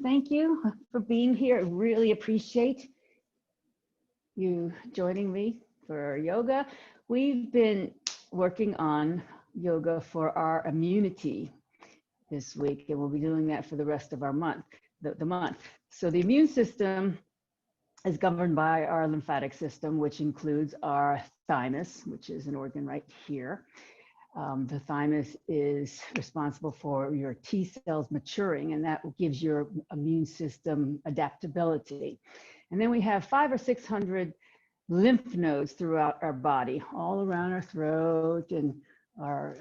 Thank you for being here. I really appreciate you joining me for yoga. We've been working on yoga for our immunity this week, and we'll be doing that for the rest of our month, the month. So the immune system is governed by our lymphatic system, which includes our thymus, which is an organ right here. The thymus is responsible for your T cells maturing, and that gives your immune system adaptability. And then we have 500 or 600 lymph nodes throughout our body, all around our throat and our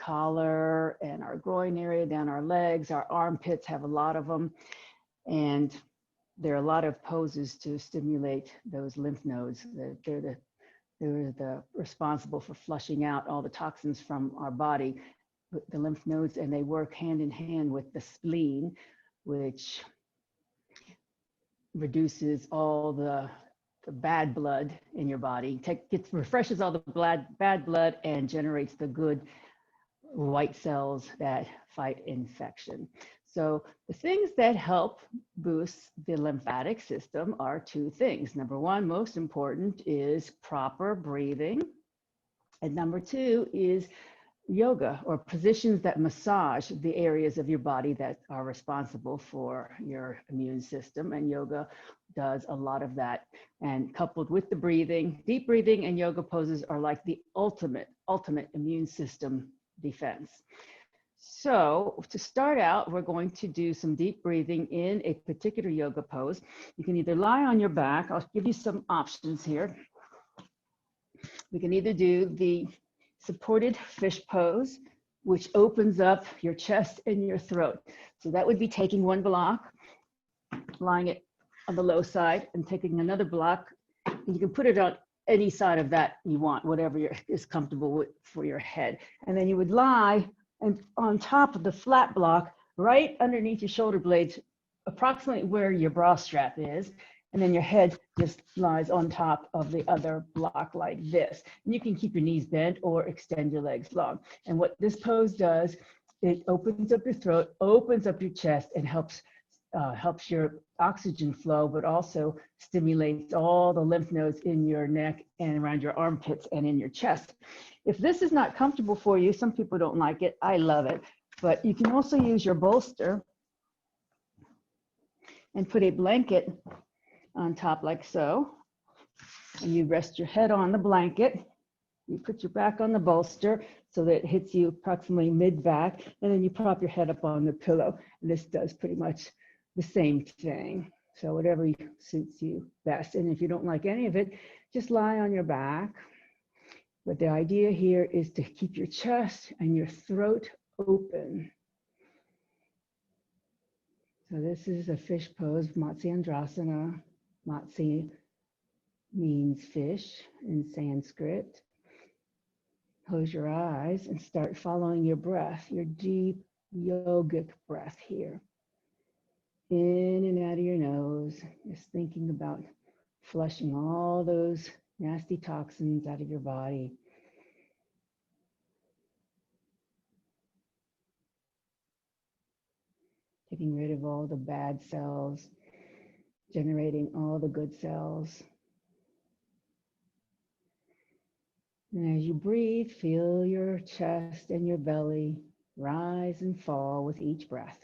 collar and our groin area, down our legs. Our armpits have a lot of them. And there are a lot of poses to stimulate those lymph nodes. They're the responsible for flushing out all the toxins from our body, the lymph nodes, and they work hand in hand with the spleen, which reduces all the bad blood in your body, refreshes all the bad blood and generates the good white cells that fight infection. So the things that help boost the lymphatic system are two things. Number one, most important, is proper breathing. And number two is yoga, or positions that massage the areas of your body that are responsible for your immune system. And yoga does a lot of that. And coupled with the breathing, deep breathing and yoga poses are like the ultimate immune system defense. So to start out, we're going to do some deep breathing in a particular yoga pose. You can either lie on your back. I'll give you some options here. We can either do the supported fish pose, which opens up your chest and your throat. So that would be taking one block, lying it on the low side, and taking another block. And you can put it on any side of that you want, whatever is comfortable with for your head. And then you would lie and on top of the flat block, right underneath your shoulder blades, approximately where your bra strap is. And then your head just lies on top of the other block like this. And you can keep your knees bent or extend your legs long. And what this pose does, it opens up your throat, opens up your chest, and helps your oxygen flow, but also stimulates all the lymph nodes in your neck and around your armpits and in your chest. If this is not comfortable for you, some people don't like it, I love it, but you can also use your bolster and put a blanket on top like so, and you rest your head on the blanket. You put your back on the bolster so that it hits you approximately mid-back, and then you prop your head up on the pillow. And this does pretty much the same thing. So whatever suits you best. And if you don't like any of it, just lie on your back. But the idea here is to keep your chest and your throat open. So this is a fish pose, Matsyendrasana. Matsya means fish in Sanskrit. Close your eyes and start following your breath, your deep yogic breath here. In and out of your nose, just thinking about flushing all those nasty toxins out of your body. Getting rid of all the bad cells, generating all the good cells. And as you breathe, feel your chest and your belly rise and fall with each breath.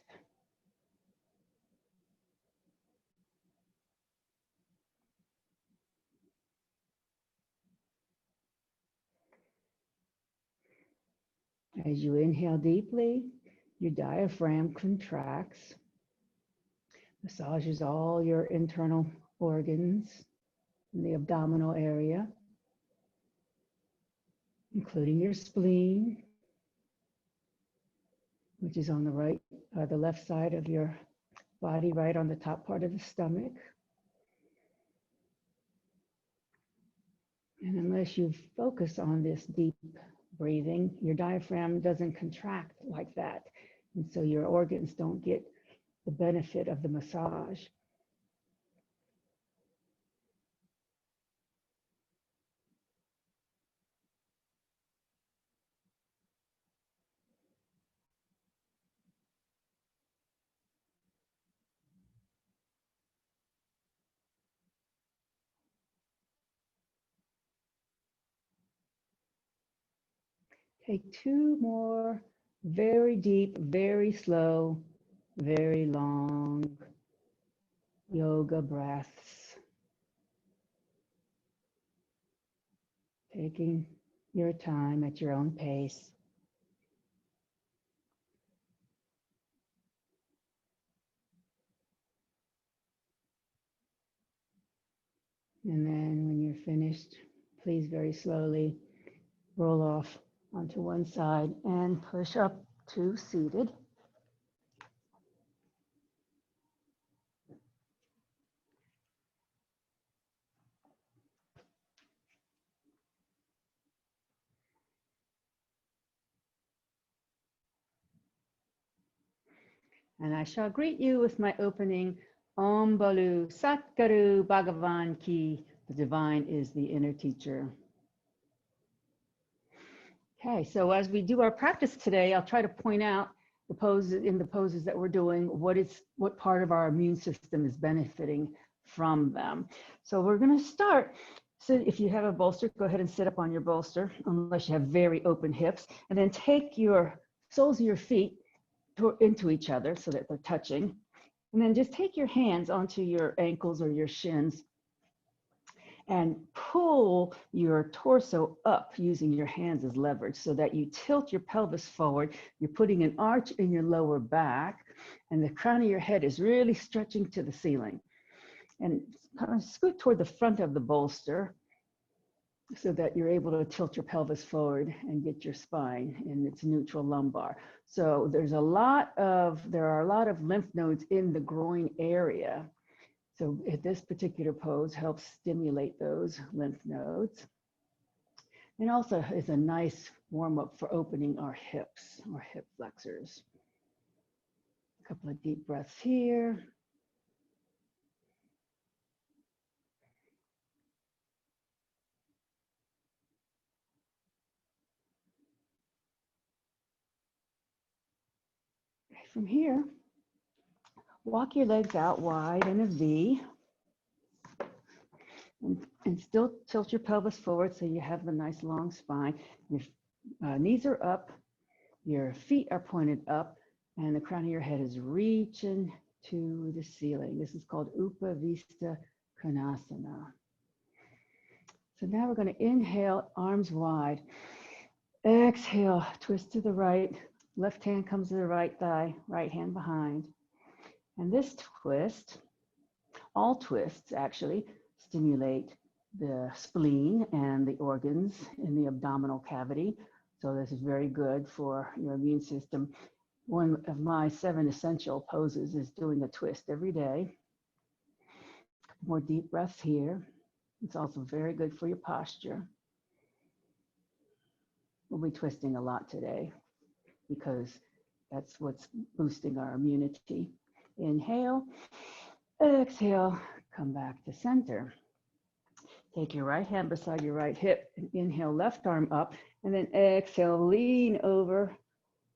As you inhale deeply, your diaphragm contracts, massages all your internal organs in the abdominal area, including your spleen, which is on the left side of your body, right on the top part of the stomach. And unless you focus on this deep breathing, your diaphragm doesn't contract like that. And so your organs don't get the benefit of the massage. Take 2 more very deep, very slow, very long yoga breaths. Taking your time at your own pace. And then when you're finished, please very slowly roll off onto one side and push up to seated. And I shall greet you with my opening Om Balu Satguru Bhagavan Ki. The divine is the inner teacher. Okay, so as we do our practice today, I'll try to point out the poses in the poses that we're doing, what part of our immune system is benefiting from them. So we're going to start. So if you have a bolster, go ahead and sit up on your bolster, unless you have very open hips, and then take your soles of your feet into each other so that they're touching. And then just take your hands onto your ankles or your shins and pull your torso up using your hands as leverage so that you tilt your pelvis forward. You're putting an arch in your lower back and the crown of your head is really stretching to the ceiling. And kind of scoot toward the front of the bolster so that you're able to tilt your pelvis forward and get your spine in its neutral lumbar. So there are a lot of lymph nodes in the groin area. So this particular pose helps stimulate those lymph nodes. And also is a nice warm up for opening our hips, our hip flexors. A couple of deep breaths here. From here, walk your legs out wide in a V and still tilt your pelvis forward so you have a nice long spine. Your knees are up, your feet are pointed up, and the crown of your head is reaching to the ceiling. This is called Upavista Konasana. So now we're going to inhale, arms wide. Exhale, twist to the right. Left hand comes to the right thigh, right hand behind. And this twist, all twists actually, stimulate the spleen and the organs in the abdominal cavity. So this is very good for your immune system. One of my 7 essential poses is doing a twist every day. More deep breaths here. It's also very good for your posture. We'll be twisting a lot today because that's what's boosting our immunity. Inhale, exhale, come back to center. Take your right hand beside your right hip and inhale, left arm up, and then exhale, lean over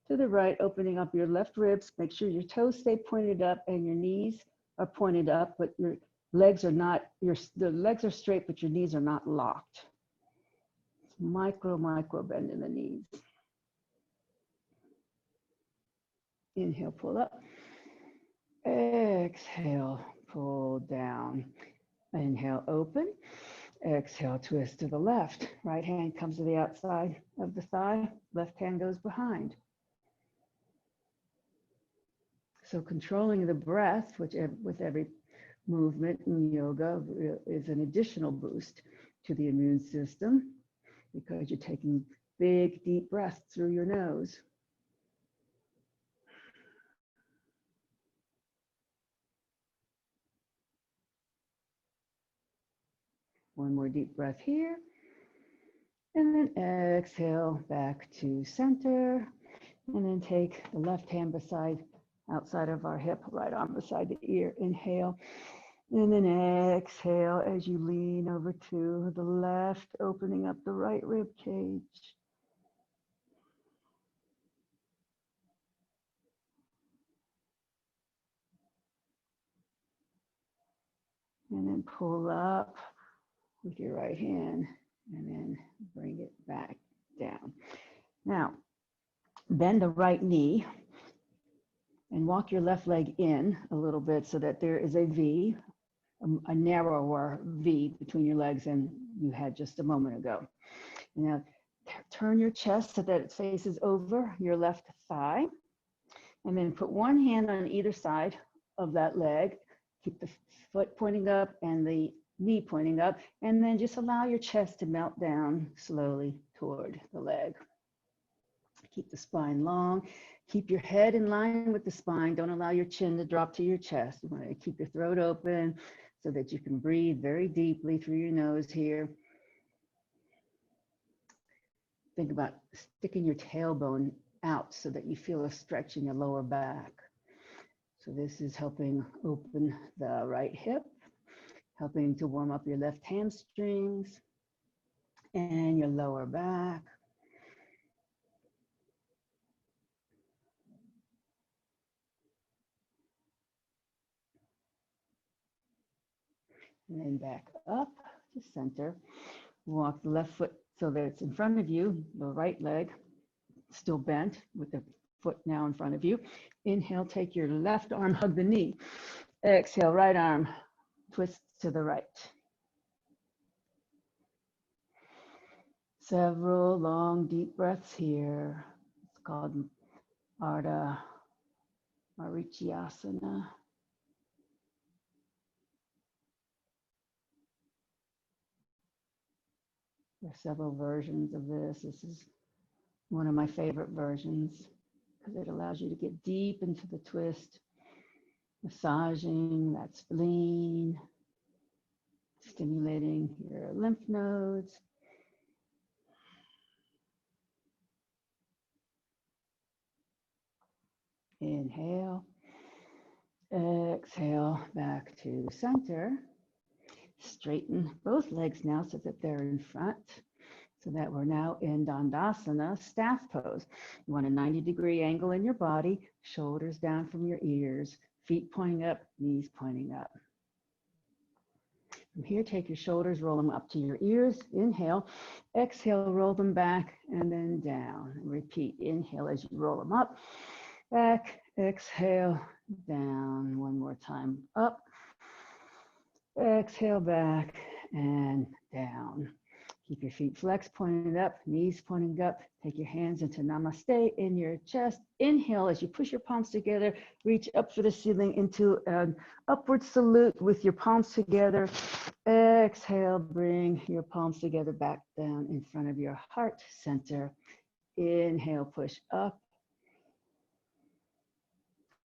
to the right, opening up your left ribs. Make sure your toes stay pointed up and your knees are pointed up, but your legs are not, the legs are straight, but your knees are not locked. It's micro bend in the knees. Inhale, pull up. Exhale, pull down. Inhale, open. Exhale, twist to the left. Right hand comes to the outside of the thigh. Left hand goes behind. So controlling the breath, which with every movement in yoga is an additional boost to the immune system because you're taking big, deep breaths through your nose. One more deep breath here. And then exhale back to center. And then take the left hand outside of our hip, right arm beside the ear. Inhale. And then exhale as you lean over to the left, opening up the right rib cage. And then pull up with your right hand and then bring it back down. Now, bend the right knee and walk your left leg in a little bit so that there is a V, a narrower V between your legs than you had just a moment ago. Now, turn your chest so that it faces over your left thigh, and then put one hand on either side of that leg. Keep the foot pointing up and the knee pointing up, and then just allow your chest to melt down slowly toward the leg. Keep the spine long. Keep your head in line with the spine. Don't allow your chin to drop to your chest. You want to keep your throat open so that you can breathe very deeply through your nose here. Think about sticking your tailbone out so that you feel a stretch in your lower back. So this is helping open the right hip, helping to warm up your left hamstrings and your lower back. And then back up to center. Walk the left foot so that it's in front of you, the right leg still bent with the foot now in front of you. Inhale, take your left arm, hug the knee. Exhale, right arm, twist to the right. Several long, deep breaths here. It's called Ardha Marichyasana. There are several versions of this. This is one of my favorite versions because it allows you to get deep into the twist, massaging that spleen, stimulating your lymph nodes. Inhale, exhale, back to center. Straighten both legs now so that they're in front, so that we're now in Dandasana, staff pose. You want a 90-degree angle in your body, shoulders down from your ears, feet pointing up, knees pointing up. From here, take your shoulders, roll them up to your ears. Inhale, exhale, roll them back and then down. Repeat, inhale as you roll them up, back, exhale, down. One more time, up, exhale, back and down. Keep your feet flexed, pointed up, knees pointing up. Take your hands into Namaste in your chest. Inhale as you push your palms together, reach up for the ceiling into an upward salute with your palms together. Exhale, bring your palms together back down in front of your heart center. Inhale, push up.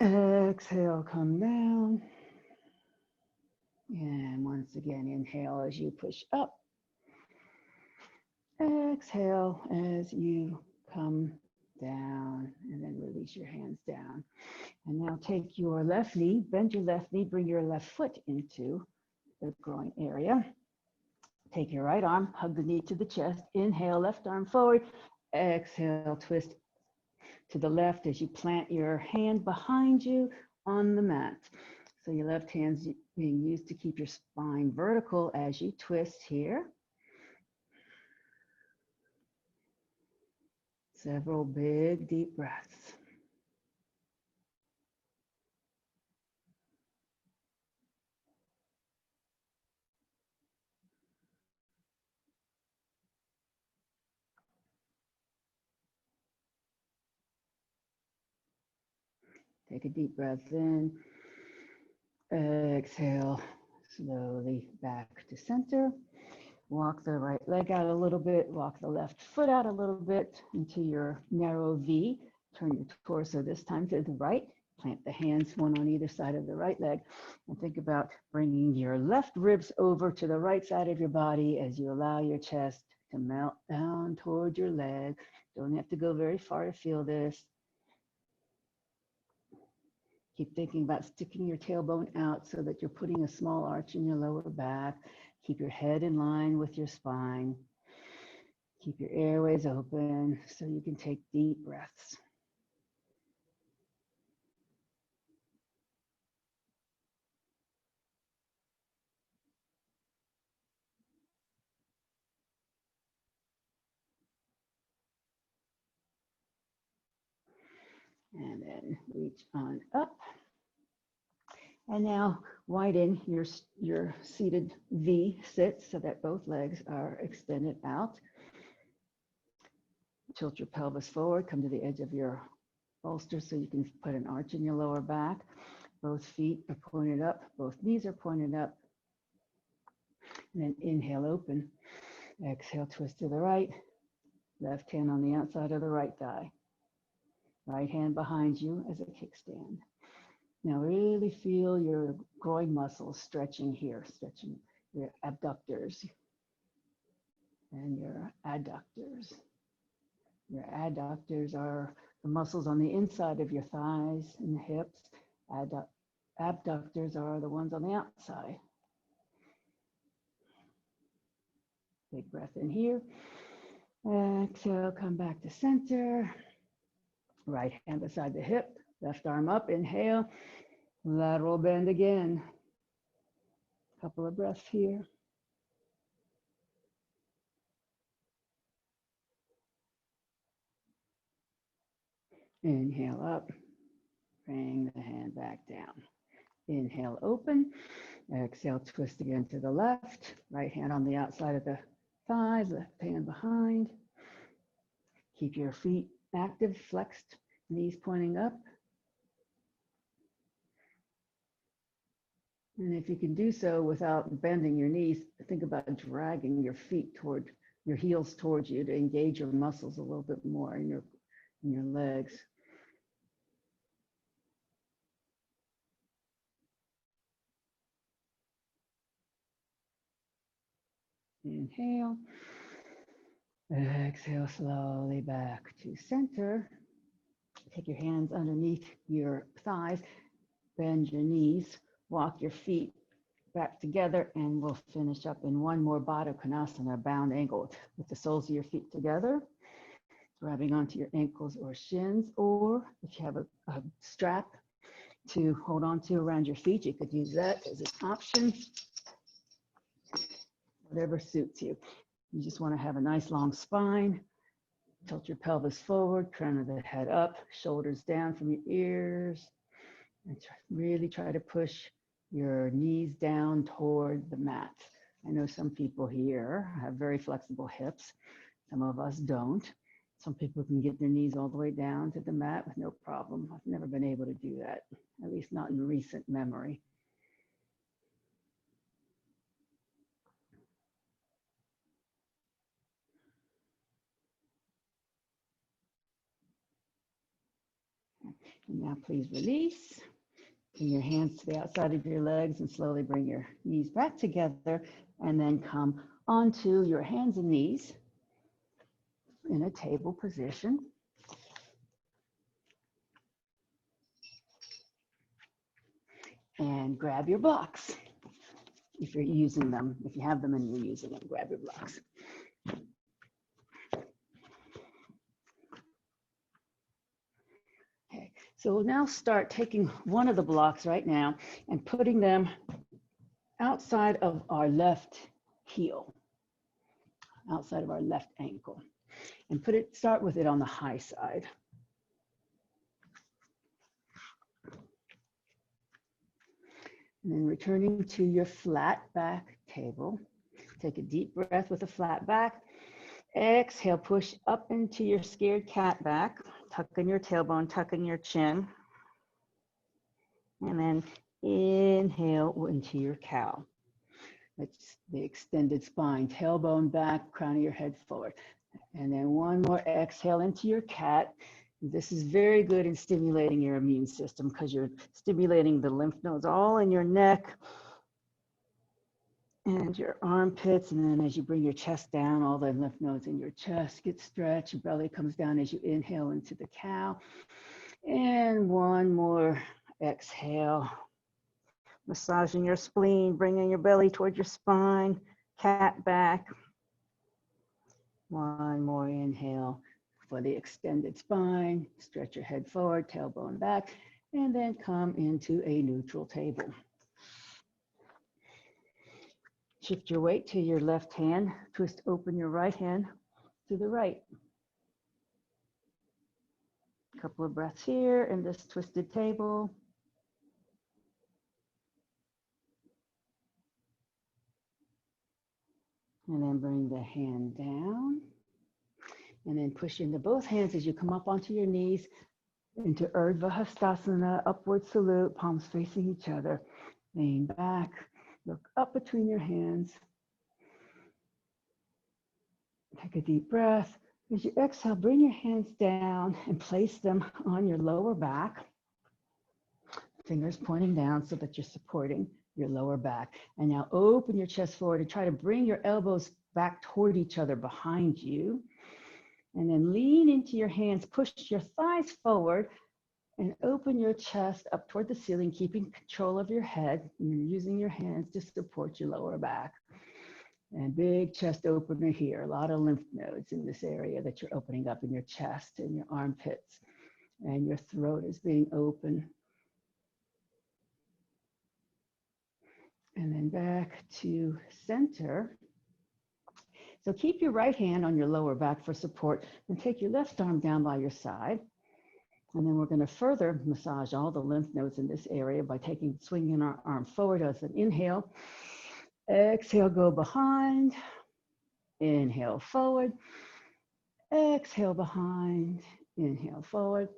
Exhale, come down. And once again, inhale as you push up. Exhale as you come down, and then release your hands down. And now take your left knee, bend your left knee, bring your left foot into the groin area. Take your right arm, hug the knee to the chest. Inhale, left arm forward. Exhale, twist to the left as you plant your hand behind you on the mat. So your left hand's being used to keep your spine vertical as you twist here. Several big, deep breaths. Take a deep breath in. Exhale, slowly back to center. Walk the right leg out a little bit. Walk the left foot out a little bit into your narrow V. Turn your torso this time to the right. Plant the hands, one on either side of the right leg. And think about bringing your left ribs over to the right side of your body as you allow your chest to melt down toward your leg. Don't have to go very far to feel this. Keep thinking about sticking your tailbone out so that you're putting a small arch in your lower back. Keep your head in line with your spine. Keep your airways open so you can take deep breaths. And then reach on up. And now widen your seated V sit so that both legs are extended out. Tilt your pelvis forward, come to the edge of your bolster so you can put an arch in your lower back. Both feet are pointed up, both knees are pointed up. And then inhale, open. Exhale, twist to the right. Left hand on the outside of the right thigh. Right hand behind you as a kickstand. Now really feel your groin muscles stretching here, stretching your abductors and your adductors. Your adductors are the muscles on the inside of your thighs and hips. Abductors are the ones on the outside. Big breath in here. Exhale, come back to center. Right hand beside the hip, left arm up, inhale. Lateral bend again. Couple of breaths here. Inhale up, bring the hand back down. Inhale, open. Exhale, twist again to the left. Right hand on the outside of the thighs, left hand behind. Keep your feet active, flexed, knees pointing up. And if you can do so without bending your knees, think about dragging your feet toward your heels towards you to engage your muscles a little bit more in your legs. Inhale. Exhale slowly back to center. Take your hands underneath your thighs, bend your knees, walk your feet back together, and we'll finish up in one more Baddha Konasana, bound ankle, with the soles of your feet together, grabbing onto your ankles or shins, or if you have a strap to hold on to around your feet, you could use that as an option, whatever suits you. You just want to have a nice long spine. Tilt your pelvis forward, crown of the head up, shoulders down from your ears, and really try to push your knees down toward the mat. I know some people here have very flexible hips. Some of us don't. Some people can get their knees all the way down to the mat with no problem. I've never been able to do that, at least not in recent memory. And now please release. Bring your hands to the outside of your legs and slowly bring your knees back together, and then come onto your hands and knees in a table position. And grab your blocks if you're using them. If you have them and you're using them, grab your blocks. Okay, so we'll now start taking one of the blocks right now and putting them outside of our left heel, outside of our left ankle, and start with it on the high side. And then returning to your flat back table, take a deep breath with a flat back. Exhale, push up into your scared cat back, tuck in your tailbone, tuck in your chin. And then inhale into your cow. That's the extended spine, tailbone back, crown of your head forward. And then one more exhale into your cat. This is very good in stimulating your immune system because you're stimulating the lymph nodes all in your neck and your armpits. And then as you bring your chest down, all the lymph nodes in your chest get stretched. Your belly comes down as you inhale into the cow. And one more exhale. Massaging your spleen, bringing your belly towards your spine, cat back. One more inhale for the extended spine. Stretch your head forward, tailbone back, and then come into a neutral table. Shift your weight to your left hand. Twist open your right hand to the right. Couple of breaths here in this twisted table. And then bring the hand down. And then push into both hands as you come up onto your knees into Urdhva Hastasana, upward salute, palms facing each other. Lean back, look up between your hands. Take a deep breath. As you exhale, bring your hands down and place them on your lower back. Fingers pointing down so that you're supporting your lower back. And now open your chest forward and try to bring your elbows back toward each other behind you. And then lean into your hands, push your thighs forward and open your chest up toward the ceiling, keeping control of your head. And you're using your hands to support your lower back. And big chest opener here, a lot of lymph nodes in this area that you're opening up in your chest and your armpits. And your throat is being open. And then back to center. So keep your right hand on your lower back for support and take your left arm down by your side. And then we're going to further massage all the lymph nodes in this area by swinging our arm forward as an inhale. Exhale, go behind. Inhale, forward. Exhale, behind. Inhale, forward.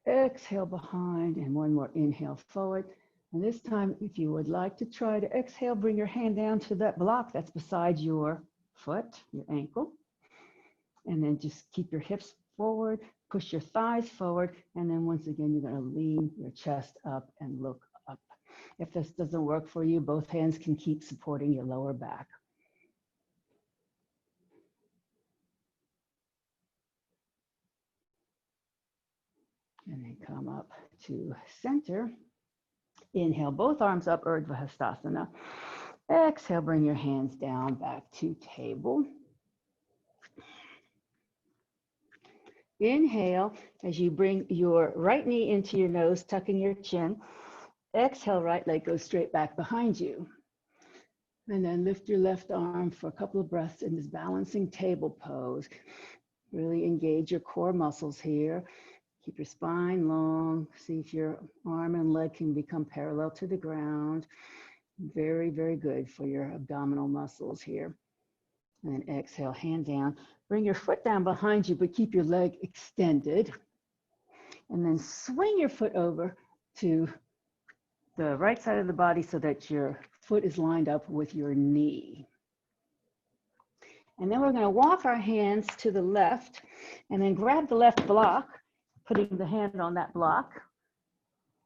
Exhale, behind. And one more inhale, forward. And this time, if you would like to try to exhale, bring your hand down to that block that's beside your foot, your ankle. And then just keep your hips forward, push your thighs forward. And then once again, you're going to lean your chest up and look up. If this doesn't work for you, both hands can keep supporting your lower back. And then come up to center. Inhale, both arms up, Urdhva Hastasana. Exhale, bring your hands down back to table. Inhale, as you bring your right knee into your nose, tucking your chin. Exhale, right leg goes straight back behind you. And then lift your left arm for a couple of breaths in this balancing table pose. Really engage your core muscles here. Keep your spine long. See if your arm and leg can become parallel to the ground. Very, very good for your abdominal muscles here. And then exhale, hand down. Bring your foot down behind you, but keep your leg extended. And then swing your foot over to the right side of the body so that your foot is lined up with your knee. And then we're going to walk our hands to the left and then grab the left block, putting the hand on that block,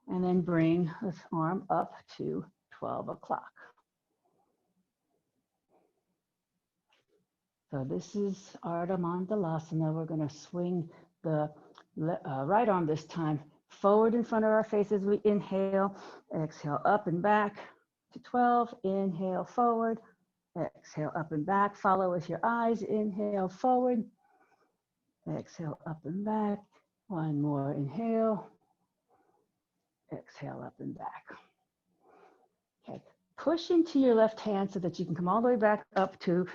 and then bring this arm up to 12 o'clock. So this is Ardha Mandalasana. We're going to swing the right arm this time forward in front of our face as we inhale. Exhale, up and back to 12. Inhale, forward. Exhale, up and back. Follow with your eyes. Inhale, forward. Exhale, up and back. One more inhale. Exhale, up and back. Okay, push into your left hand so that you can come all the way back up to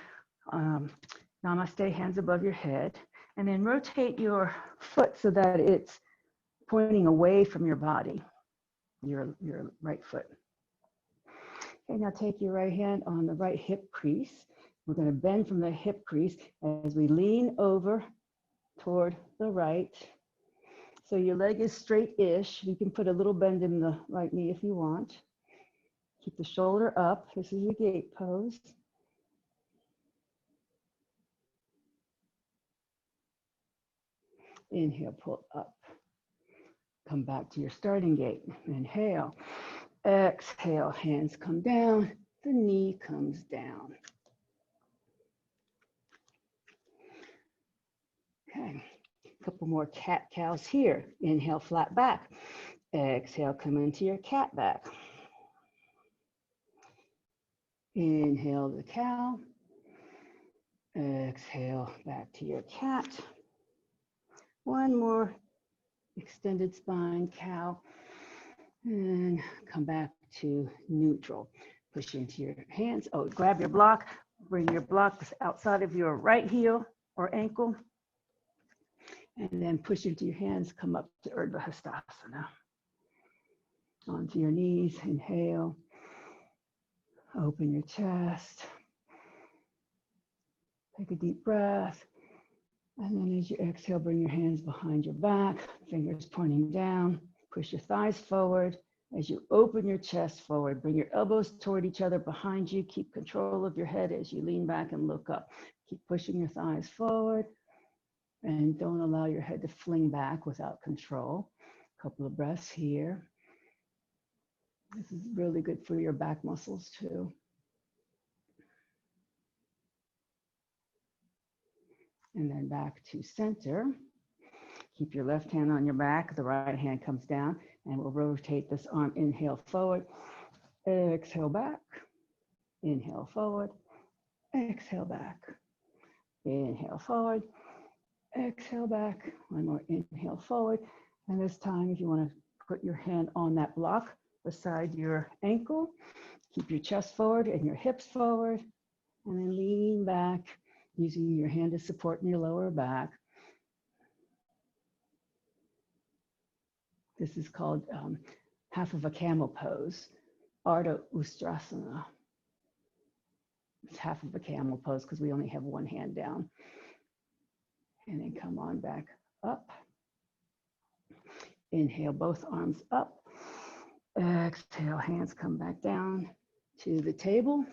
Namaste, hands above your head. And then rotate your foot so that it's pointing away from your body, your right foot. Okay, now take your right hand on the right hip crease. We're going to bend from the hip crease as we lean over toward the right. So your leg is straight-ish. You can put a little bend in the right knee if you want. Keep the shoulder up. This is your gate pose. Inhale, pull up. Come back to your starting gate. Inhale. Exhale, hands come down. The knee comes down. Okay, a couple more cat-cows here. Inhale, flat back. Exhale, come into your cat back. Inhale, the cow. Exhale, back to your cat. One more extended spine, cow. And come back to neutral. Push into your hands. Oh, grab your block. Bring your block outside of your right heel or ankle. And then push into your hands, come up to Urdhva Hastasana. Onto your knees, inhale. Open your chest. Take a deep breath. And then as you exhale, bring your hands behind your back, fingers pointing down. Push your thighs forward. As you open your chest forward, bring your elbows toward each other behind you. Keep control of your head as you lean back and look up. Keep pushing your thighs forward. And don't allow your head to fling back without control. A couple of breaths here. This is really good for your back muscles too. And then back to center. Keep your left hand on your back. The right hand comes down and we'll rotate this arm. Inhale forward, exhale back. Inhale forward, exhale back. Inhale forward, exhale back. One more inhale forward. And this time, if you want to put your hand on that block beside your ankle, keep your chest forward and your hips forward, and then lean back using your hand to support in your lower back. This is called half of a camel pose, Ardha Ustrasana. It's half of a camel pose because we only have one hand down. And then come on back up. Inhale, both arms up. Exhale, hands come back down to the table.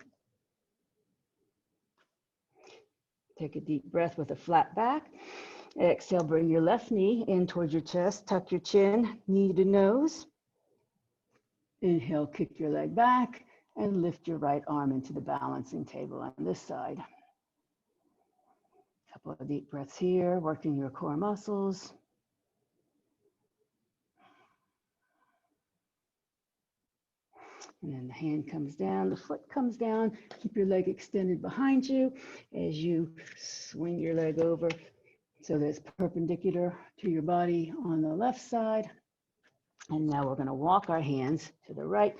Take a deep breath with a flat back. Exhale, bring your left knee in towards your chest. Tuck your chin, knee to nose. Inhale, kick your leg back and lift your right arm into the balancing table on this side. Couple of deep breaths here, working your core muscles. And then the hand comes down, the foot comes down. Keep your leg extended behind you as you swing your leg over so that it's perpendicular to your body on the left side. And now we're going to walk our hands to the right,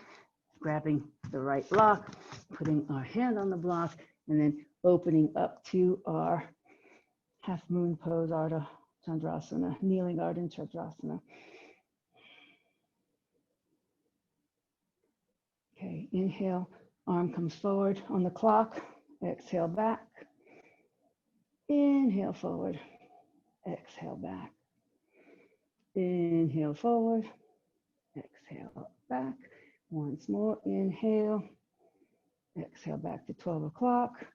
grabbing the right block, putting our hand on the block, and then opening up to our half moon pose, Ardha Chandrasana, kneeling Ardha Chandrasana. Okay, inhale, arm comes forward on the clock, exhale back. Inhale forward, exhale back. Inhale forward, exhale back. Once more, inhale, exhale back to 12 o'clock.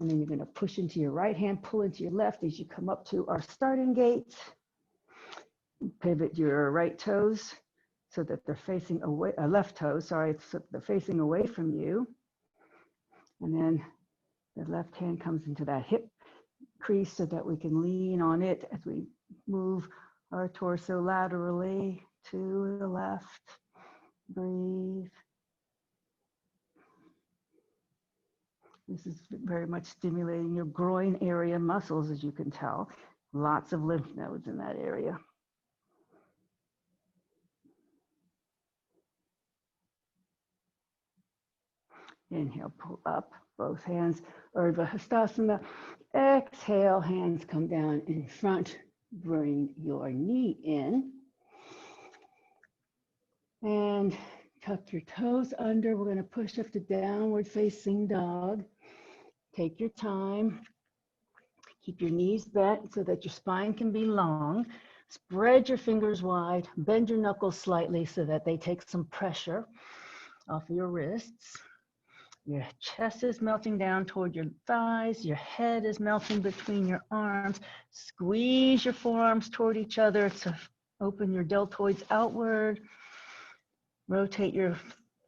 And then you're going to push into your right hand, pull into your left as you come up to our starting gate. Pivot your right toes so that they're facing away, left toes, sorry, so they're facing away from you. And then the left hand comes into that hip crease so that we can lean on it as we move our torso laterally to the left. Breathe. This is very much stimulating your groin area muscles, as you can tell. Lots of lymph nodes in that area. Inhale, pull up, both hands, Urdhva Hastasana. Exhale, hands come down in front. Bring your knee in. And tuck your toes under. We're going to push up to downward facing dog. Take your time. Keep your knees bent so that your spine can be long. Spread your fingers wide. Bend your knuckles slightly so that they take some pressure off your wrists. Your chest is melting down toward your thighs. Your head is melting between your arms. Squeeze your forearms toward each other to open your deltoids outward. Rotate your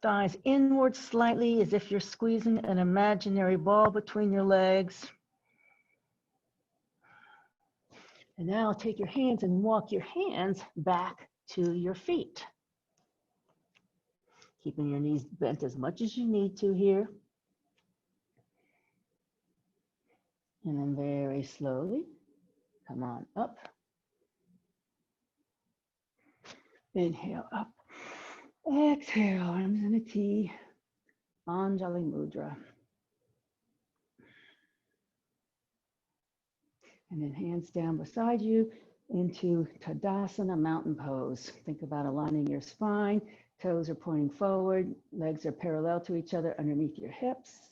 thighs inward slightly as if you're squeezing an imaginary ball between your legs. And now take your hands and walk your hands back to your feet. Keeping your knees bent as much as you need to here. And then very slowly, come on up. Inhale up. Exhale, arms in a T. Anjali Mudra. And then hands down beside you into Tadasana mountain pose. Think about aligning your spine. Toes are pointing forward. Legs are parallel to each other underneath your hips.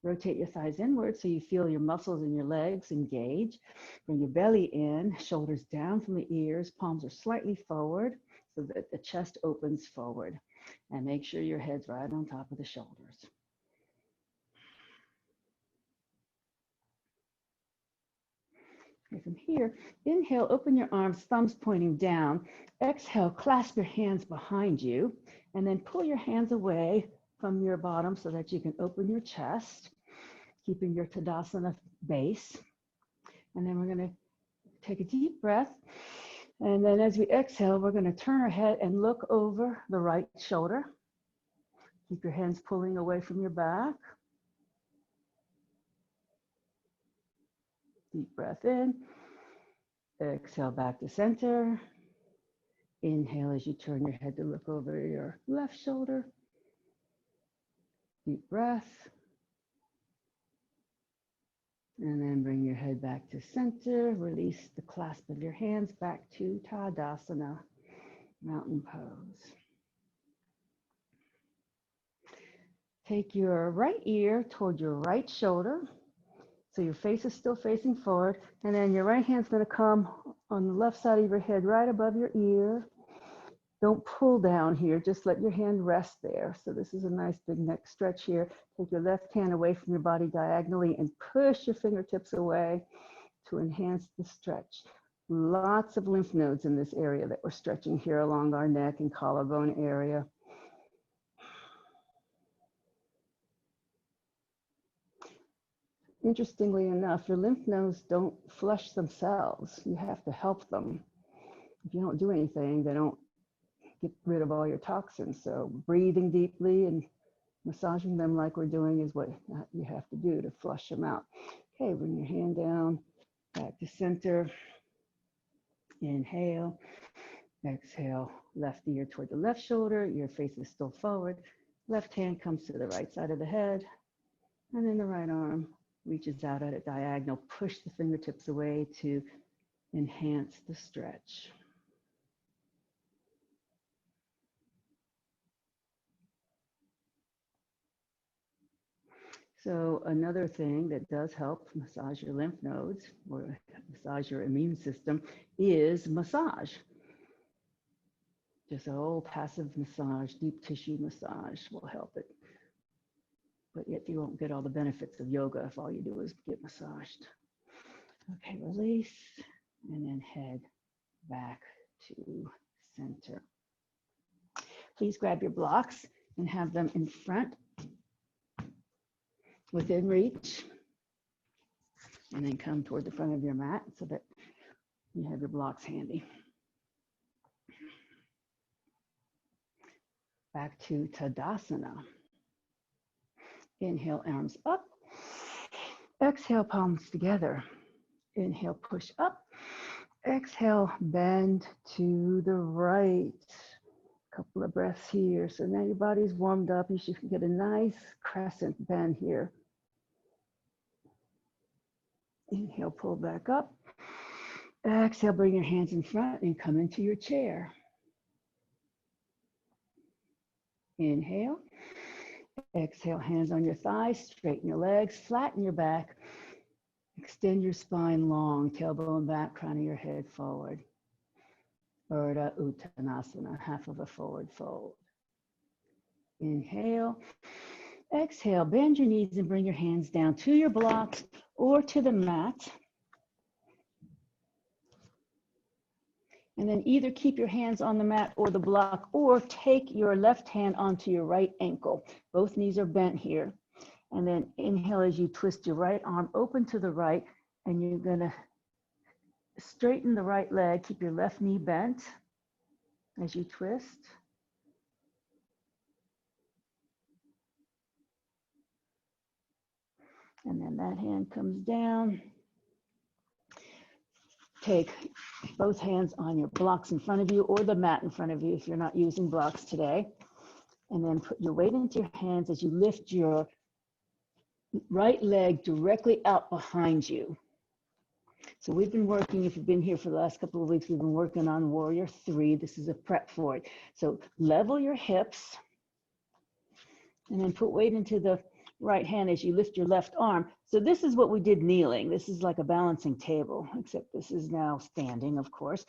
Rotate your thighs inward so you feel your muscles in your legs engage. Bring your belly in, shoulders down from the ears. Palms are slightly forward so that the chest opens forward. And make sure your head's right on top of the shoulders. From here, inhale, open your arms, thumbs pointing down. Exhale, clasp your hands behind you, and then pull your hands away from your bottom so that you can open your chest, keeping your Tadasana base. And then we're going to take a deep breath. And then as we exhale, we're going to turn our head and look over the right shoulder. Keep your hands pulling away from your back. Deep breath in. Exhale back to center. Inhale as you turn your head to look over your left shoulder. Deep breath. And then bring your head back to center. Release the clasp of your hands back to Tadasana, mountain pose. Take your right ear toward your right shoulder. So your face is still facing forward. And then your right hand's going to come on the left side of your head, right above your ear. Don't pull down here, just let your hand rest there. So this is a nice big neck stretch here. Take your left hand away from your body diagonally and push your fingertips away to enhance the stretch. Lots of lymph nodes in this area that we're stretching here along our neck and collarbone area. Interestingly enough, your lymph nodes don't flush themselves. You have to help them. If you don't do anything, they don't get rid of all your toxins. So breathing deeply and massaging them like we're doing is what you have to do to flush them out. Okay, bring your hand down, back to center. Inhale, exhale, left ear toward the left shoulder. Your face is still forward. Left hand comes to the right side of the head. And then the right arm reaches out at a diagonal. Push the fingertips away to enhance the stretch. So another thing that does help massage your lymph nodes or massage your immune system is massage. Just an old passive massage, deep tissue massage will help it. But yet you won't get all the benefits of yoga if all you do is get massaged. Okay, release, and then head back to center. Please grab your blocks and have them in front, within reach, and then come toward the front of your mat so that you have your blocks handy. Back to Tadasana. Inhale, arms up. Exhale, palms together. Inhale, push up. Exhale, bend to the right. Couple of breaths here. So now your body's warmed up. You should get a nice crescent bend here. Inhale, pull back up. Exhale, bring your hands in front and come into your chair. Inhale. Exhale, hands on your thighs, straighten your legs, flatten your back, extend your spine long, tailbone back, crown of your head forward. Urdhva Uttanasana, half of a forward fold. Inhale. Exhale, bend your knees and bring your hands down to your blocks or to the mat. And then either keep your hands on the mat or the block, or take your left hand onto your right ankle. Both knees are bent here. And then inhale as you twist your right arm open to the right, and you're gonna straighten the right leg, keep your left knee bent as you twist. And then that hand comes down. Take both hands on your blocks in front of you or the mat in front of you if you're not using blocks today. And then put your weight into your hands as you lift your right leg directly out behind you. So we've been working, if you've been here for the last couple of weeks, we've been working on Warrior 3. This is a prep for it. So level your hips and then put weight into the right hand as you lift your left arm. So this is what we did kneeling. This is like a balancing table, except this is now standing, of course.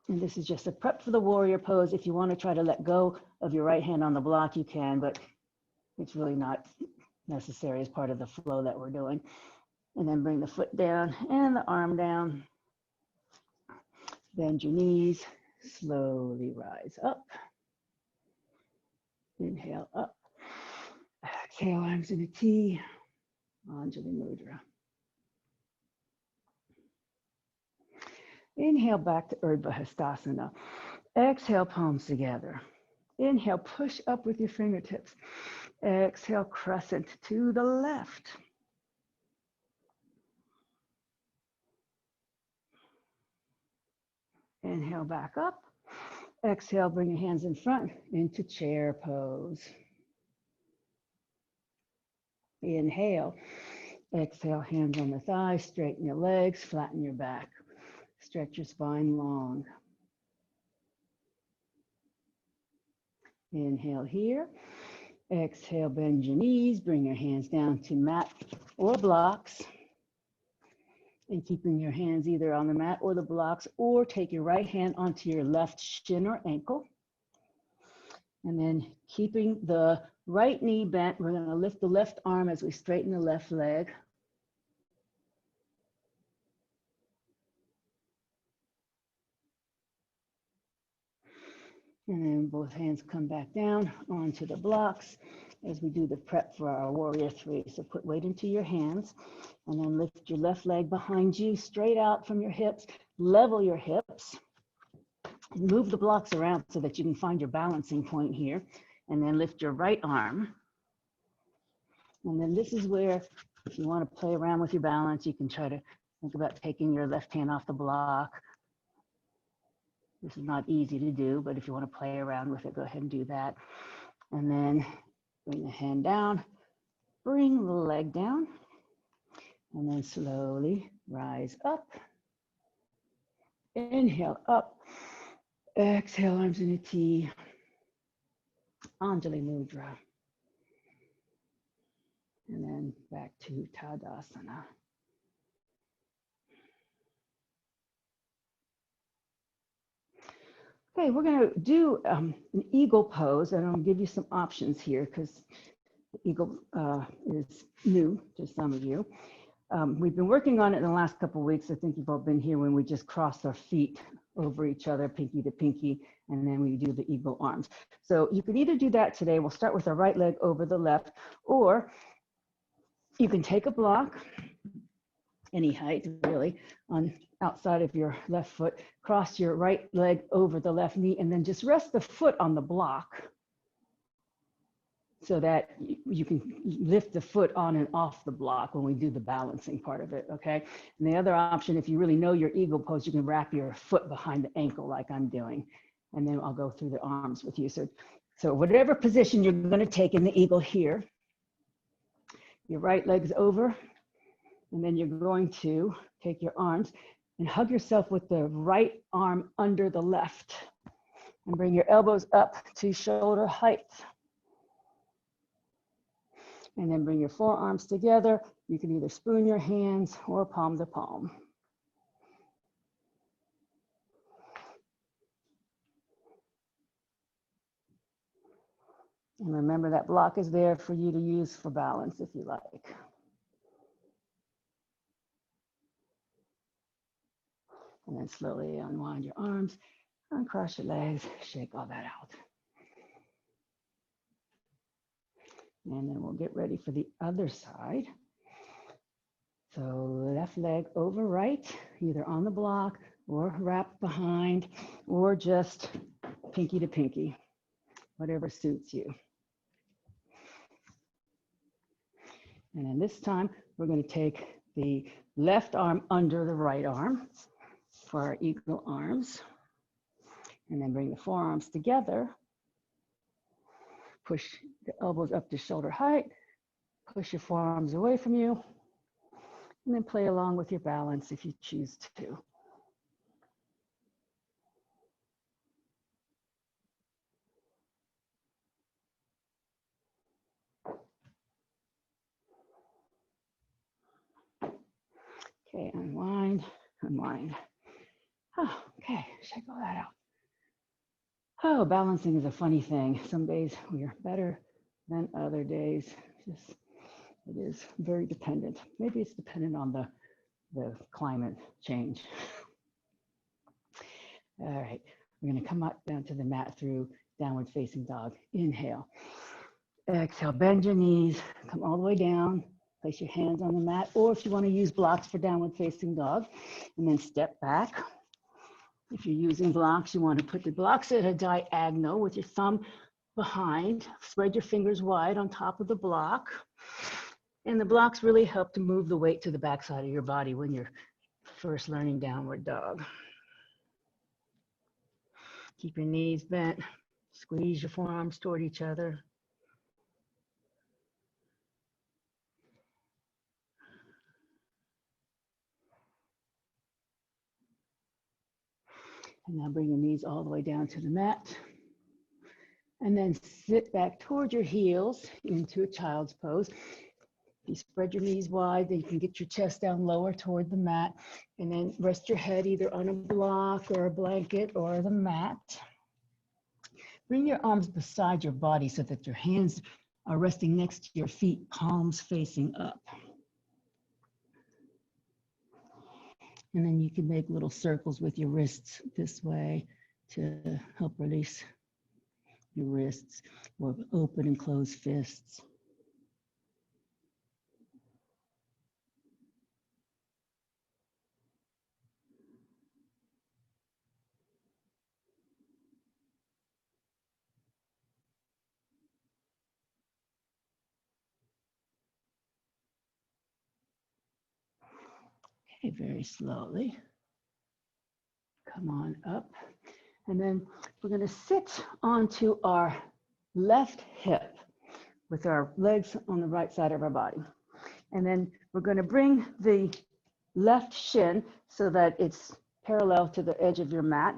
And this is just a prep for the warrior pose. If you want to try to let go of your right hand on the block, you can, but it's really not necessary as part of the flow that we're doing. And then bring the foot down and the arm down. Bend your knees, slowly rise up. Inhale up. Exhale, arms in a T. Anjali Mudra. Inhale back to Urdhva Hastasana. Exhale, palms together. Inhale, push up with your fingertips. Exhale, crescent to the left. Inhale, back up. Exhale, bring your hands in front into chair pose. Inhale. Exhale, hands on the thighs, straighten your legs, flatten your back. Stretch your spine long. Inhale here. Exhale, bend your knees, bring your hands down to mat or blocks. And keeping your hands either on the mat or the blocks, or take your right hand onto your left shin or ankle. And then keeping the right knee bent, we're going to lift the left arm as we straighten the left leg. And then both hands come back down onto the blocks as we do the prep for our Warrior 3. So put weight into your hands and then lift your left leg behind you, straight out from your hips, level your hips, move the blocks around so that you can find your balancing point here, and then lift your right arm. And then this is where, if you want to play around with your balance, you can try to think about taking your left hand off the block. This is not easy to do, but if you want to play around with it, go ahead and do that. And then bring the hand down, bring the leg down, and then slowly rise up. Inhale up, exhale, arms in a T, Anjali Mudra. And then back to Tadasana. Okay, we're going to do an eagle pose, and I'll give you some options here because the eagle is new to some of you. We've been working on it in the last couple of weeks. I think you've all been here when we just cross our feet over each other, pinky to pinky, and then we do the eagle arms. So you can either do that today. We'll start with our right leg over the left, or you can take a block, any height really, on outside of your left foot, cross your right leg over the left knee, and then just rest the foot on the block so that you can lift the foot on and off the block when we do the balancing part of it, okay? And the other option, if you really know your eagle pose, you can wrap your foot behind the ankle like I'm doing, and then I'll go through the arms with you. So whatever position you're gonna take in the eagle here, your right leg's over, and then you're going to take your arms and hug yourself with the right arm under the left, and bring your elbows up to shoulder height. And then bring your forearms together. You can either spoon your hands or palm to palm. And remember that block is there for you to use for balance if you like. And then slowly unwind your arms, uncross your legs, shake all that out. And then we'll get ready for the other side. So left leg over right, either on the block or wrapped behind, or just pinky to pinky, whatever suits you. And then this time, we're going to take the left arm under the right arm for our eagle arms. And then bring the forearms together. Push the elbows up to shoulder height. Push your forearms away from you. And then play along with your balance if you choose to. Okay, unwind, unwind. Oh, okay, check all that out. Oh, balancing is a funny thing. Some days we are better than other days. Just, it is very dependent. Maybe it's dependent on the climate change. All right, we're gonna come up down to the mat through downward facing dog. Inhale. Exhale, bend your knees, come all the way down. Place your hands on the mat, or if you want to use blocks for downward facing dog, and then step back. If you're using blocks, you want to put the blocks at a diagonal with your thumb behind. Spread your fingers wide on top of the block. And the blocks really help to move the weight to the backside of your body when you're first learning downward dog. Keep your knees bent. Squeeze your forearms toward each other. And now bring your knees all the way down to the mat. And then sit back toward your heels into a child's pose. If you spread your knees wide, then you can get your chest down lower toward the mat. And then rest your head either on a block or a blanket or the mat. Bring your arms beside your body so that your hands are resting next to your feet, palms facing up. And then you can make little circles with your wrists this way to help release your wrists, or open and close fists. Okay, very slowly. Come on up. And then we're going to sit onto our left hip with our legs on the right side of our body. And then we're going to bring the left shin so that it's parallel to the edge of your mat.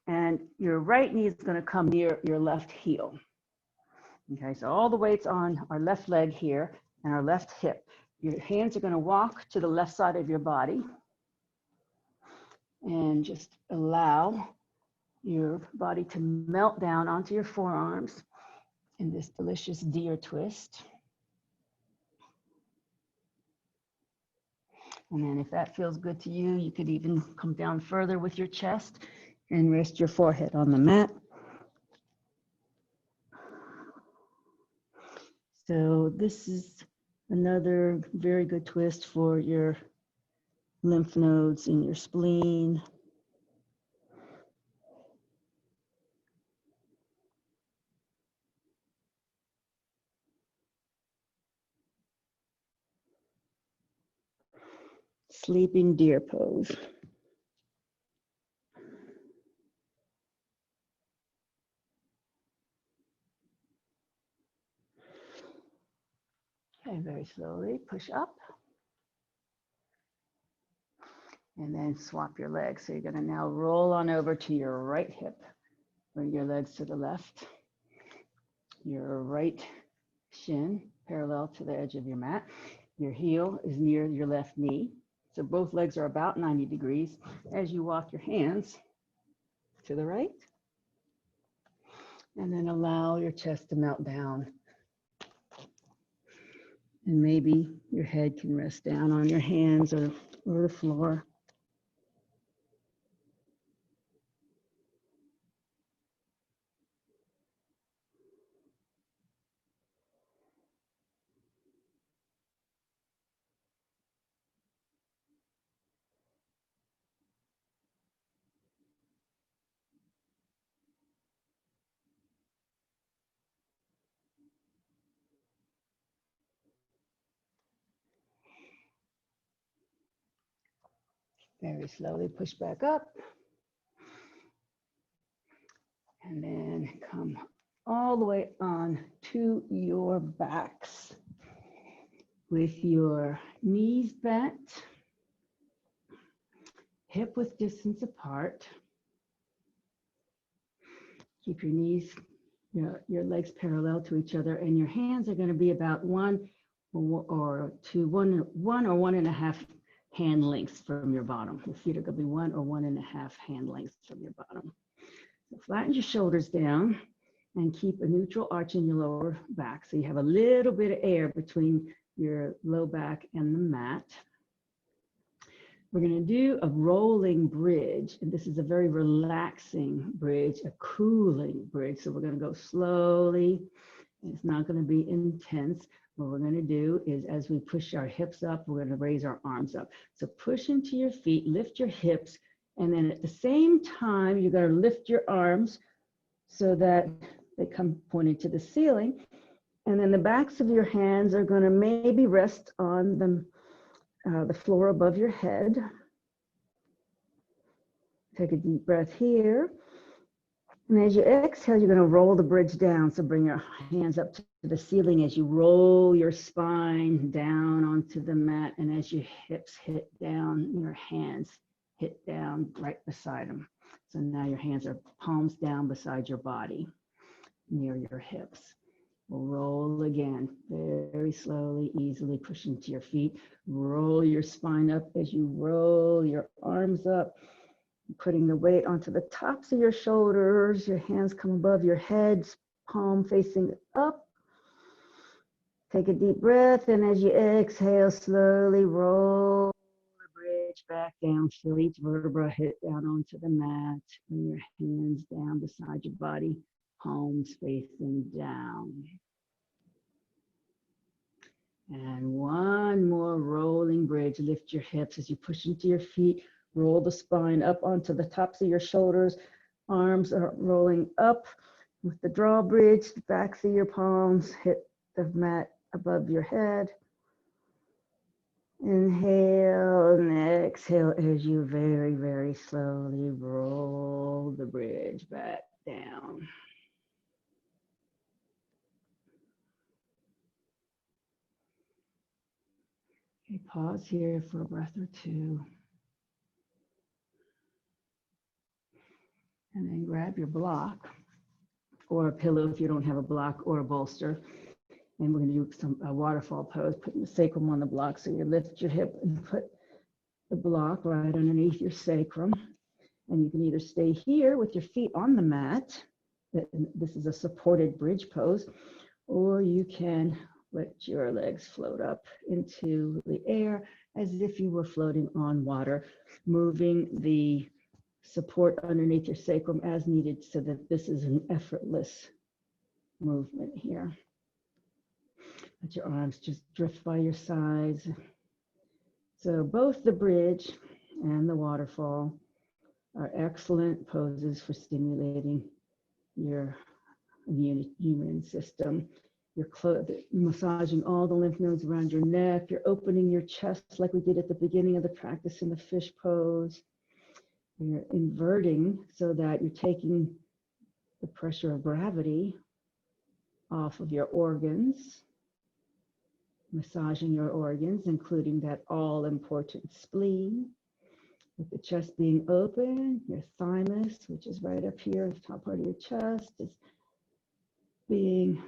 And your right knee is going to come near your left heel. Okay, so all the weight's on our left leg here and our left hip. Your hands are going to walk to the left side of your body. And just allow your body to melt down onto your forearms in this delicious deer twist. And then if that feels good to you, you could even come down further with your chest and rest your forehead on the mat. So this is another very good twist for your lymph nodes in your spleen. Sleeping deer pose. Okay, very slowly push up. And then swap your legs. So you're going to now roll on over to your right hip. Bring your legs to the left. Your right shin parallel to the edge of your mat. Your heel is near your left knee. So both legs are about 90 degrees as you walk your hands to the right. And then allow your chest to melt down. And maybe your head can rest down on your hands or the floor. Very slowly push back up. And then come all the way on to your backs. with your knees bent, hip width distance apart. Keep your knees, your legs parallel to each other, and your hands are going to be about one or 1.5 hand lengths from your bottom. Your feet are going to be 1 or 1.5 hand lengths from your bottom. So flatten your shoulders down and keep a neutral arch in your lower back. So you have a little bit of air between your low back and the mat. We're going to do a rolling bridge, and this is a very relaxing bridge, a cooling bridge. So we're going to go slowly. It's not going to be intense. What we're going to do is, as we push our hips up, we're going to raise our arms up. So push into your feet, lift your hips, and then at the same time, you're going to lift your arms so that they come pointed to the ceiling. And then the backs of your hands are going to maybe rest on the floor above your head. Take a deep breath here. And as you exhale, you're going to roll the bridge down. So bring your hands up to the ceiling as you roll your spine down onto the mat. And as your hips hit down, your hands hit down right beside them. So now your hands are palms down beside your body, near your hips. We'll roll again, very slowly, easily push into your feet. Roll your spine up as you roll your arms up, putting the weight onto the tops of your shoulders. Your hands come above your head, palm facing up. Take a deep breath, and as you exhale, slowly roll the bridge back down. Feel each vertebra hit down onto the mat. Bring your hands down beside your body, palms facing down. And one more rolling bridge. Lift your hips as you push into your feet. Roll the spine up onto the tops of your shoulders. Arms are rolling up with the drawbridge. The backs of your palms hit the mat above your head. Inhale and exhale as you very, very slowly roll the bridge back down. Okay, pause here for a breath or two. And then grab your block or a pillow if you don't have a block, or a bolster. And we're going to do a waterfall pose, putting the sacrum on the block. So you lift your hip and put the block right underneath your sacrum. And you can either stay here with your feet on the mat. This is a supported bridge pose, or you can let your legs float up into the air as if you were floating on water, moving the support underneath your sacrum as needed so that this is an effortless movement here. Let your arms just drift by your sides. So both the bridge and the waterfall are excellent poses for stimulating your immune system. You're massaging all the lymph nodes around your neck. You're opening your chest like we did at the beginning of the practice in the fish pose. You're inverting so that you're taking the pressure of gravity off of your organs, massaging your organs, including that all-important spleen, with the chest being open. Your thymus, which is right up here, the top part of your chest, is being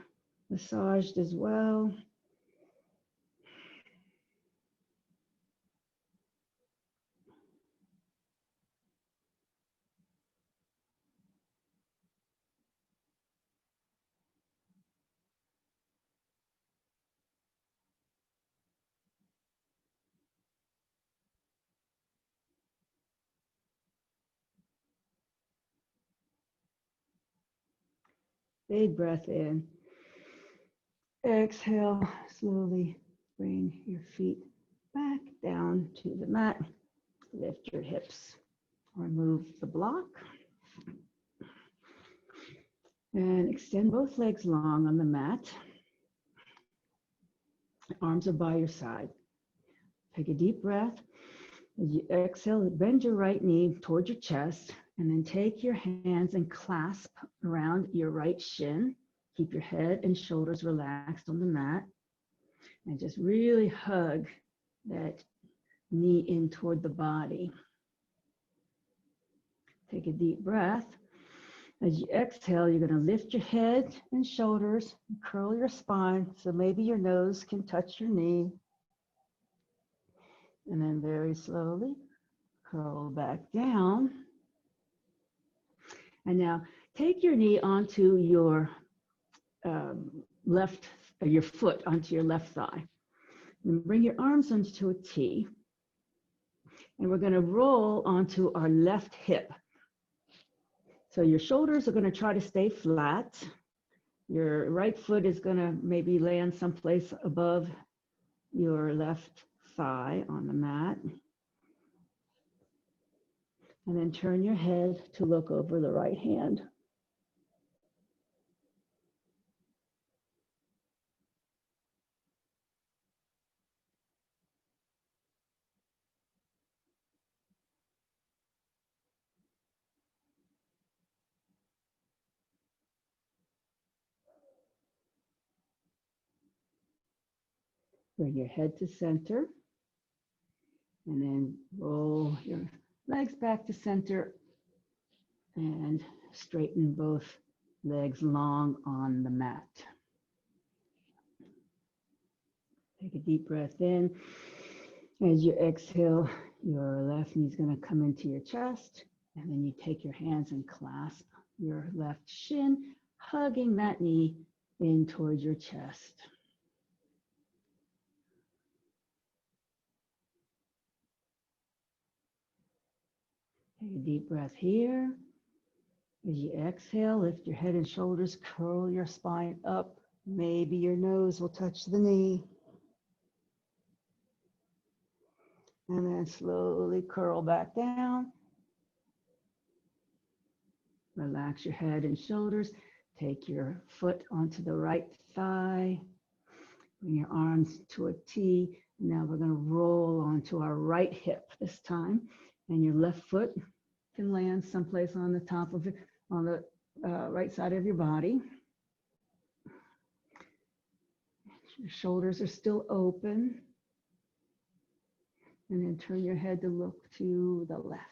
massaged as well. Big breath in. Exhale, slowly bring your feet back down to the mat. Lift your hips. Remove the block. And extend both legs long on the mat. Arms are by your side. Take a deep breath. As you exhale, bend your right knee toward your chest, and then take your hands and clasp around your right shin. Keep your head and shoulders relaxed on the mat. And just really hug that knee in toward the body. Take a deep breath. As you exhale, you're going to lift your head and shoulders, curl your spine, so maybe your nose can touch your knee. And then very slowly curl back down. And now take your knee onto your your foot onto your left thigh. And bring your arms onto a T. And we're going to roll onto our left hip. So your shoulders are going to try to stay flat. Your right foot is going to maybe land someplace above your left thigh on the mat. And then turn your head to look over the right hand. Bring your head to center. And then roll your legs back to center and straighten both legs long on the mat. Take a deep breath in. As you exhale, your left knee is going to come into your chest, and then you take your hands and clasp your left shin, hugging that knee in towards your chest. Take a deep breath here. As you exhale, lift your head and shoulders, curl your spine up. Maybe your nose will touch the knee. And then slowly curl back down. Relax your head and shoulders. Take your foot onto the right thigh. Bring your arms to a T. Now we're going to roll onto our right hip this time. And your left foot can land someplace on the top of it, on the right side of your body. Your shoulders are still open. And then turn your head to look to the left.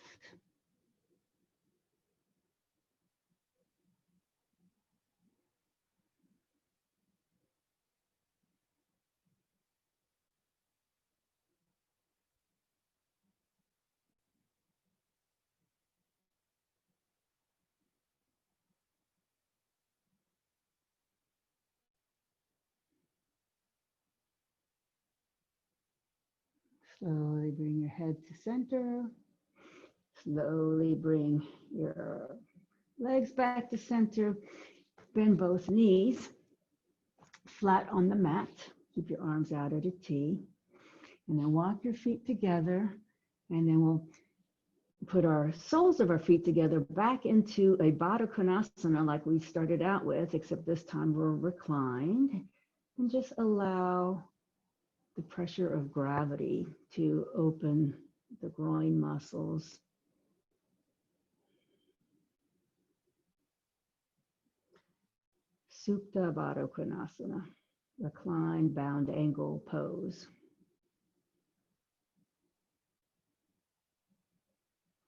Slowly bring your head to center. Slowly bring your legs back to center. Bend both knees flat on the mat. Keep your arms out at a T. And then walk your feet together. And then we'll put our soles of our feet together back into a Baddha Konasana like we started out with, except this time we're reclined. And just allow the pressure of gravity to open the groin muscles. Supta Baddha Konasana, reclined bound angle pose.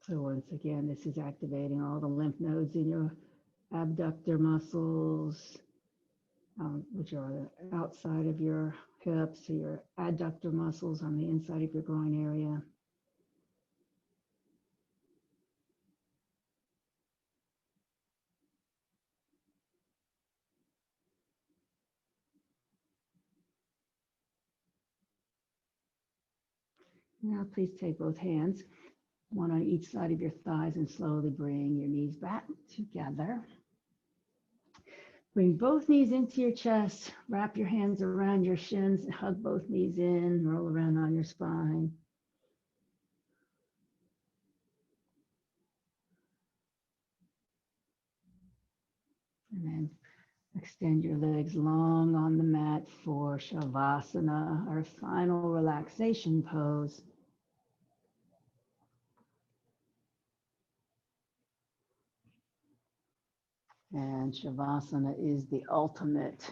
So once again, this is activating all the lymph nodes in your abductor muscles, which are the outside of your hips, so your adductor muscles on the inside of your groin area. Now please take both hands, one on each side of your thighs, and slowly bring your knees back together. Bring both knees into your chest, wrap your hands around your shins, and hug both knees in, roll around on your spine. And then extend your legs long on the mat for Shavasana, our final relaxation pose. And Shavasana is the ultimate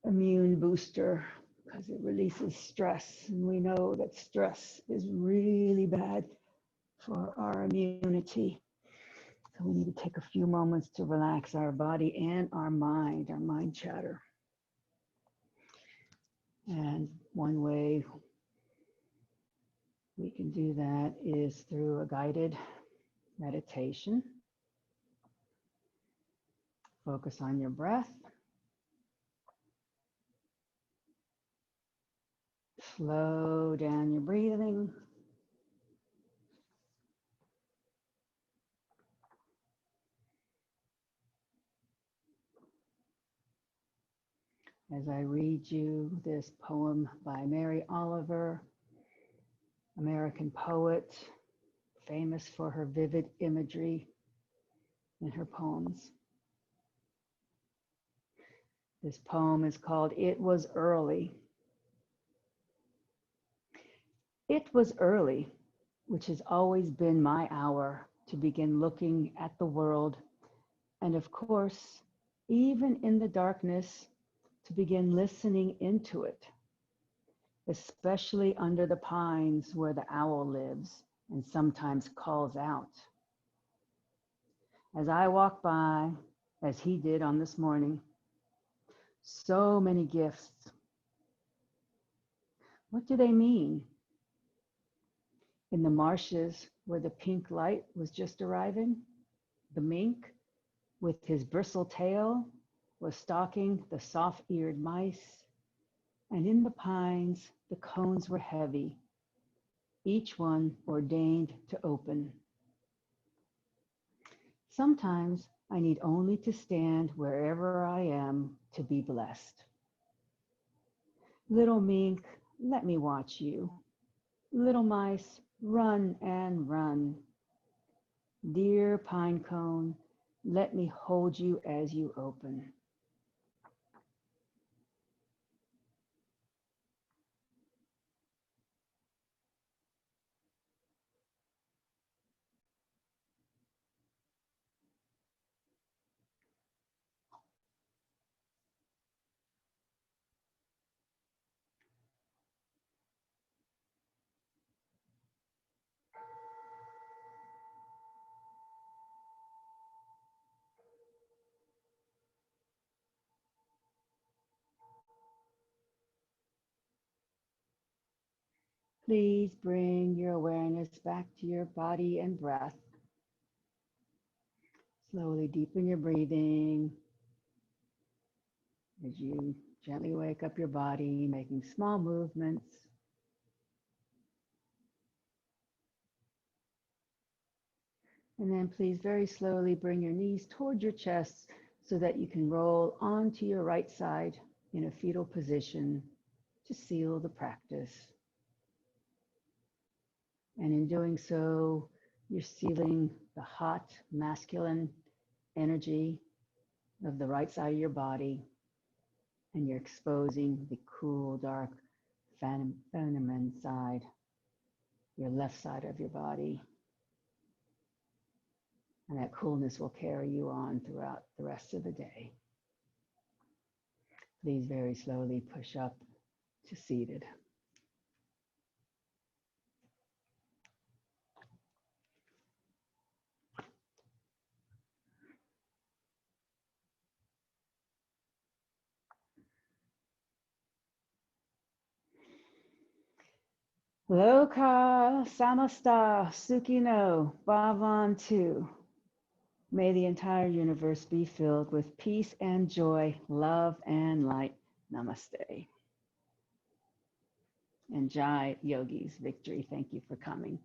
immune booster because it releases stress. And we know that stress is really bad for our immunity. So we need to take a few moments to relax our body and our mind chatter. And one way we can do that is through a guided meditation. Focus on your breath. Slow down your breathing. As I read you this poem by Mary Oliver, American poet, famous for her vivid imagery in her poems. This poem is called It Was Early. It was early, which has always been my hour to begin looking at the world, and of course, even in the darkness, to begin listening into it, especially under the pines where the owl lives and sometimes calls out. As I walk by, as he did on this morning, so many gifts. What do they mean? In the marshes where the pink light was just arriving, the mink, with his bristle tail, was stalking the soft-eared mice, and in the pines, the cones were heavy, each one ordained to open. Sometimes I need only to stand wherever I am to be blessed. Little mink, let me watch you. Little mice, run and run. Dear pine cone, let me hold you as you open. Please bring your awareness back to your body and breath. Slowly deepen your breathing as you gently wake up your body, making small movements. And then please very slowly bring your knees toward your chest so that you can roll onto your right side in a fetal position to seal the practice. And in doing so, you're sealing the hot masculine energy of the right side of your body, and you're exposing the cool, dark, feminine side, your left side of your body. And that coolness will carry you on throughout the rest of the day. Please very slowly push up to seated. Loka samasta sukhino bhavantu. May the entire universe be filled with peace and joy, love and light. Namaste. And Jai Yogi's victory. Thank you for coming.